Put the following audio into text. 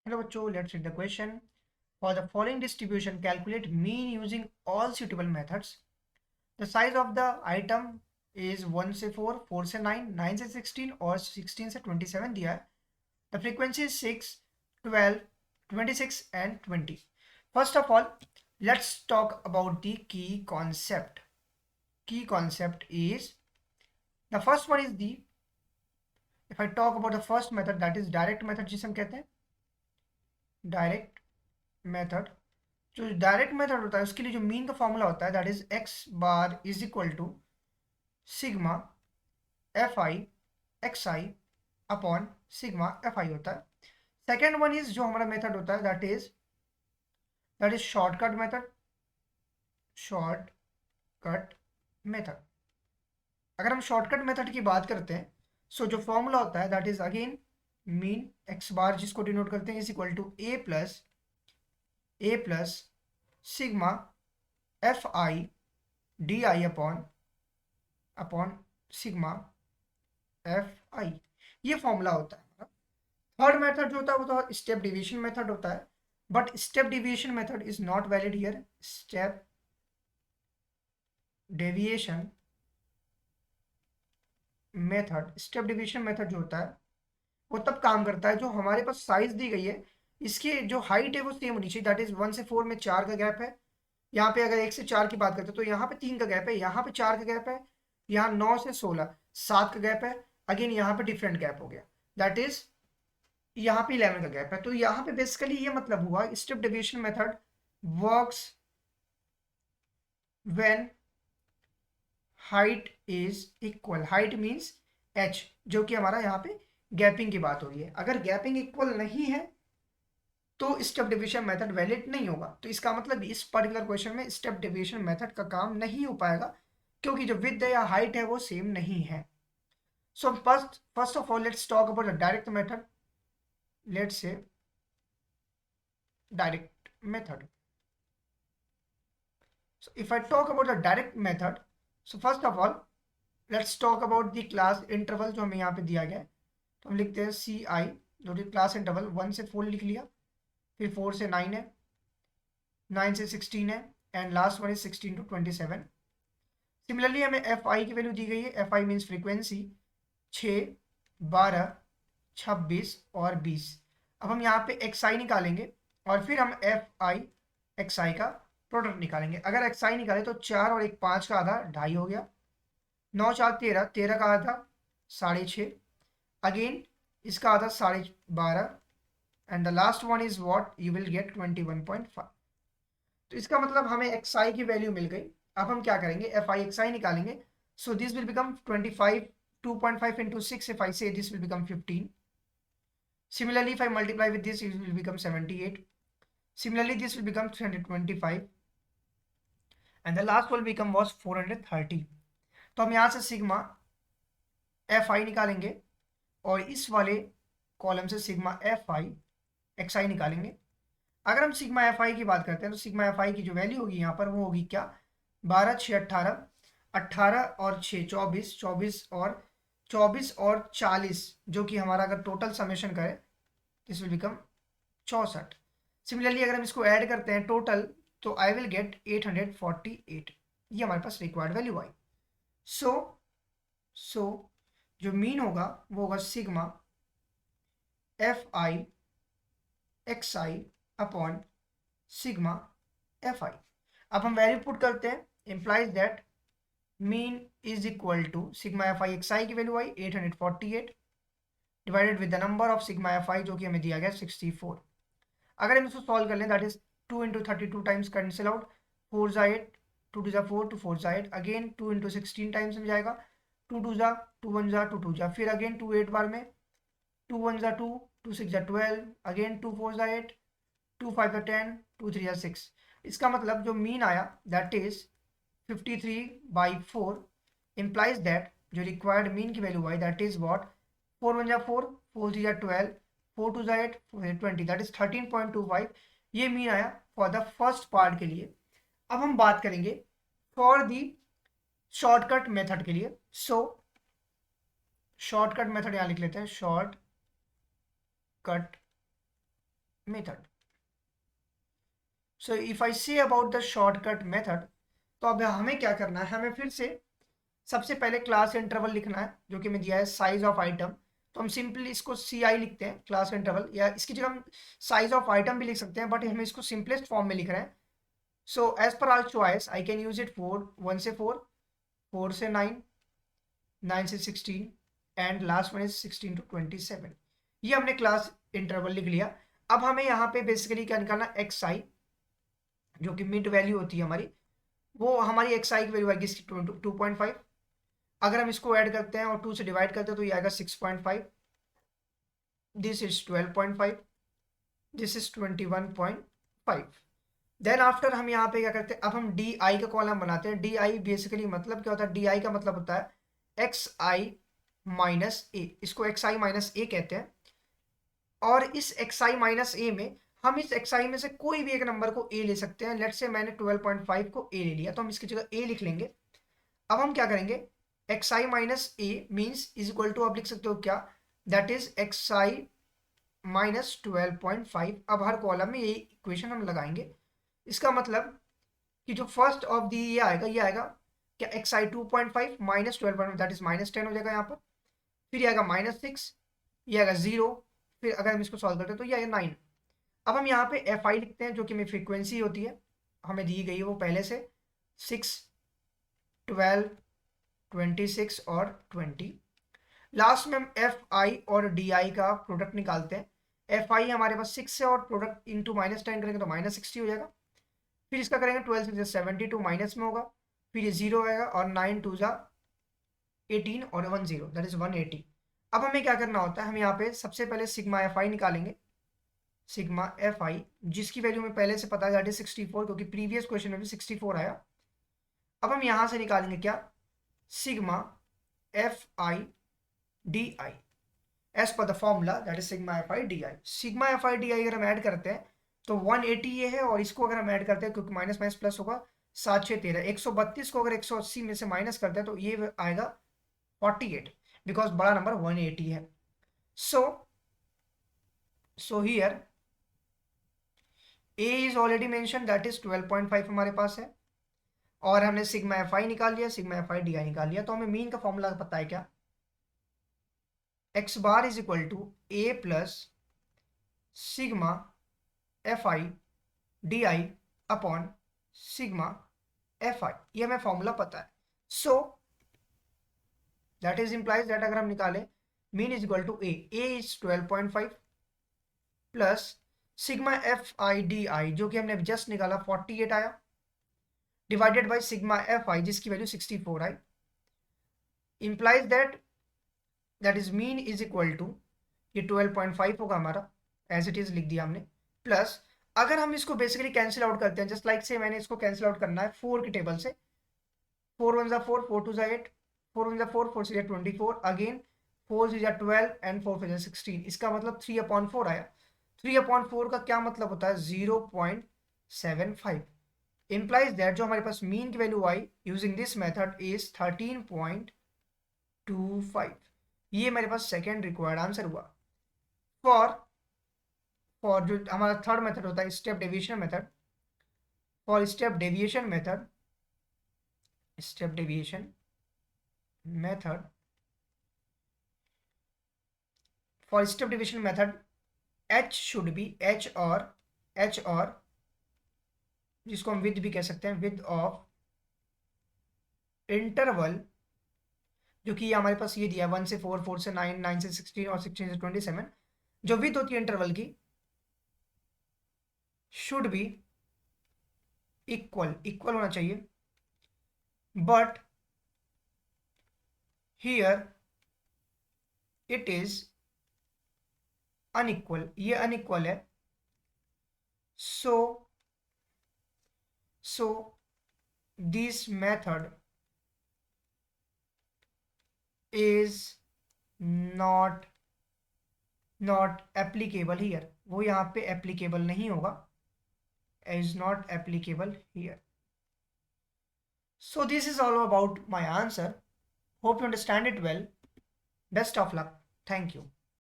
Hello bachcho, let's read the question. For the following distribution, calculate mean using all suitable methods. The size of the item is 1 से 4, 4 से 9, 9 से 16 और 16 से 27 दिया है. The frequency is 6, 12, 26 and 20. First of all, let's talk about the key concept. Key concept is, the first one is the, if I talk about the first method, that is direct method जिसे हम कहते हैं direct method. जो direct method होता है उसके लिए जो मीन का फॉर्मूला होता है that is X bar is equal to sigma F I X I upon sigma F I होता है. सेकेंड वन इज जो हमारा मेथड होता है that is shortcut method. Shortcut method, अगर हम शॉर्टकट मेथड की बात करते हैं सो जो फॉर्मूला होता है that is again mean X bar जिसको डिनोट करते हैं is equal to A plus sigma F I D I upon sigma F I. ये फॉर्मूला होता है हमारा. थर्ड मेथड जो होता है वो तो स्टेप डिवीजन मेथड होता है, but step division method is not valid here. Step deviation method जो होता है वो तब काम करता है जो हमारे पास साइज दी गई है, इसकी जो हाइट है वो सेम होनी चाहिए. दैट इज 1 से 4 में 4 का गैप है. यहाँ पे अगर 1 से 4 की बात करते हैं तो यहाँ पे 3 का गैप है, यहाँ पे 4 का गैप है, यहाँ 9 से 16 7 का गैप है. अगेन यहाँ पे डिफरेंट गैप हो गया, दैट इज यहाँ पे 11 का गैप है. तो यहाँ पे बेसिकली ये मतलब हुआ step deviation method works when height is equal. Height means h, जो कि हमारा यहाँ पे गैपिंग की बात हो रही है. अगर गैपिंग इक्वल नहीं है तो स्टेप डेविएशन मेथड वैलिड नहीं होगा. तो इसका मतलब इस पर्टिकुलर क्वेश्चन में स्टेप डेविएशन मेथड का काम नहीं हो पाएगा क्योंकि जो विड्थ या हाइट है वो सेम नहीं है. So first of all let's talk about the direct method. Let's say direct method. So if I talk about the direct method, so first of all let's talk about the class interval जो हमें यहाँ पे दिया गया है. तो हम लिखते हैं सी आई, जो कि क्लास इंटरवल 1 से 4 लिख लिया, फिर 4 से 9 है, 9 से 16 है and last one is 16 to 27. Similarly हमें एफ आई की वैल्यू दी गई है. एफ आई मीन्स फ्रीक्वेंसी 6, 12, 26 और 20. अब हम यहाँ पे एक्स आई निकालेंगे और फिर हम एफ आई एक्स आई का प्रोडक्ट निकालेंगे. अगर एक्स आई निकाले तो 4 और 1 5 का आधा 2.5 हो गया, 9 4 13, 13 का आधा 6.5, अगेन इसका आधा 12.5 and the last one is what you will get 21.5. तो इसका मतलब हमें एक्स आई की वैल्यू मिल गई. अब हम क्या करेंगे, एफ आई एक्स आई निकालेंगे. So this will become 25, 2.5 into 6, if I say this will become 15. Similarly, if I multiply with this, it will become 78. Similarly, this will become 325. And the last will become was 430. तो हम यहाँ से sigma F आई निकालेंगे और इस वाले column से sigma F I X आई निकालेंगे. अगर हम सिग्मा एफ आई की बात करते हैं तो सिग्मा एफ आई की जो वैल्यू होगी यहाँ पर वो होगी क्या, 12 6 18, 18 और 6 24, 24 और 40, जो कि हमारा अगर टोटल समेशन करें दिस विल बिकम 64. सिमिलरली अगर हम इसको ऐड करते हैं टोटल तो आई विल गेट 848. ये हमारे पास रिक्वायर्ड वैल्यू आई. सो जो मीन होगा वो होगा sigma F I X I upon sigma F I. अब हम वैल्यू पुट करते हैं, implies that mean is equal to sigma F I X I की value I 848 divided with the number of sigma F I जो कि हमें दिया गया 64. अगर हम इसको सॉल्व कर लें that is 2 into 32 times cancel out, 4 जा 8, 2 2 जा 4, 2 4 जा 8, अगेन 2 into 16 टाइम्स में जाएगा, 2 2 जा 2 1 जा 2 2 जा, फिर अगेन 2 8 बार में, 2 1 जा 2, 2 6 जा 12, अगेन 2 4 जा 8, 2 5 जा 10, 2 3 जा 6. इसका मतलब जो मीन आया दैट इज 53/4. implies that जो रिक्वायर्ड मीन की value I that is what 4 1 जा 4, 4 3 जा 12, 4 2 जा 8, 4 8 20, दैट इज 13.25. ये मीन आया फॉर द फर्स्ट पार्ट के लिए. अब हम बात करेंगे फॉर दी शॉर्टकट मेथड के लिए. सो शॉर्टकट मेथड यहाँ लिख लेते हैं, shortcut method. So if I say about the shortcut method, तो अब हमें क्या करना है, हमें फिर से सबसे पहले क्लास इंटरवल लिखना है जो कि मैं दिया है साइज ऑफ आइटम। तो हम सिंपली इसको CI लिखते हैं, क्लास इंटरवल, या इसकी जगह हम साइज ऑफ आइटम भी लिख सकते हैं, बट हम इसको सिंपलेस्ट फॉर्म में लिख रहे हैं। So as per our choice I can use it 1 से 4, 4 से 9, 9 से 16 and last one is 16 to 27। ये हमने क्लास इंटरवल लिख लिया। अब हमें यहाँ पे बेसिकली क्या निकालना, xi जो कि मिड वैल्यू होती है हमारी, वो हमारी xi की वैल्यू आएगी इसकी 2.5। अगर हम इसको ऐड करते हैं और 2 से डिवाइड करते हैं तो ये आएगा 6.5, this is 12.5, this is 21.5। Then after हम यहाँ पे क्या करते हैं, अब हम DI का कॉलम बनाते हैं। DI बेसिकली मतलब क्या होता है, DI का मतलब होता है xi माइनस ए, इसको xi माइनस ए कहते हैं। और इस xi माइनस ए में हम इस xi में से कोई भी एक नंबर को a ले सकते हैं। लेट्स से मैंने 12.5 को a ले लिया, तो हम इसकी जगह a लिख लेंगे। अब हम क्या करेंगे, xi minus A means is equal to, आप लिख सकते हो क्या, दैट इज xi माइनस 12.5। अब हर कॉलम में ये इक्वेशन हम लगाएंगे। इसका मतलब कि जो फर्स्ट ऑफ दी ये आएगा क्या, xi 2.5 minus 12.5 that is minus 10 हो जाएगा यहाँ पर। फिर ये आएगा -6, ये आएगा 0, फिर अगर हम इसको सॉल्व करते हैं तो ये आएगा 9। अब हम यहाँ पे fi लिखते हैं जो कि मेरी फ्रीक्वेंसी होती है, हमें दी गई है वो पहले से 6, 12, 26 और 20। लास्ट में हम fi और di का प्रोडक्ट निकालते हैं। fi हमारे पास 6 है और प्रोडक्ट इंटू -10 करेंगे तो -60 हो जाएगा। फिर इसका करेंगे 12 से 72 माइनस में होगा, फिर ये 0 आएगा और 9 2 जा 18 और 1 0 दैट इज 180। अब हमें क्या करना होता है, हम यहाँ पे सबसे पहले सिग्मा fi निकालेंगे, सिग्मा fi जिसकी वैल्यू में पहले से पता है दैट इज 64, क्योंकि प्रीवियस क्वेश्चन में भी 64 आया। अब हम यहाँ से निकालेंगे क्या, sigma fi di as per the formula that is sigma fi di। Sigma fi di अगर हम ऐड करते हैं तो 180 ये है, और इसको अगर हम ऐड करते हैं क्योंकि माइनस माइनस प्लस होगा, 7 6 13, 132 को अगर 180 में से माइनस करते हैं तो ये आएगा 48, बिकॉज बड़ा नंबर 180 है। So here a is already mention that is 12.5 हमारे पास है, और हमने सिग्मा fi निकाल लिया, सिग्मा fi di निकाल लिया। तो हमें मीन का फॉर्मूला पता है क्या, x bar is equal to a plus sigma fi di upon sigma fi, ये हमें फॉर्मूला पता है। So that is implies that अगर हम निकालें mean is equal to a is 12.5 plus sigma fi di जो कि हमने जस्ट निकाला 48 आया, डिवाइडेड बाय सिग्मा fi जिसकी वैल्यू 64 आई, implies that is mean is equal to, ये 12.5 होगा हमारा, एज इट इज लिख दिया हमने, प्लस अगर हम इसको बेसिकली कैंसिल आउट करते हैं, जस्ट लाइक से मैंने इसको कैंसिल आउट करना है 4 की टेबल से, 4 1 4, 4 2 8, 4 1 4, 4 6 24, अगेन 4 6 12 एंड 4 5 16। इसका मतलब 3/4 आया। 3/4 का क्या मतलब होता है, 0.75। implies दैट जो हमारे पास मीन की value I using this method is 13.25। ये मेरे पास सेकेंड रिक्वायर्ड आंसर हुआ। फॉर जो हमारा थर्ड मेथड होता है step deviation method, for step deviation method for step deviation method h should be h और जिसको हम विद भी कह सकते हैं, विद ऑफ इंटरवल, जो कि हमारे पास ये दिया 1 से 4, 4 से 9, 9 से 16 और 16 से 27। जो विद होती है इंटरवल की शुड बी इक्वल होना चाहिए, but here it is unequal, ये अनइक्वल है। सो this method is not applicable here, वो यहाँ पे applicable नहीं होगा, is not applicable here. So this is all about my answer. Hope you understand it well. Best of luck. Thank you.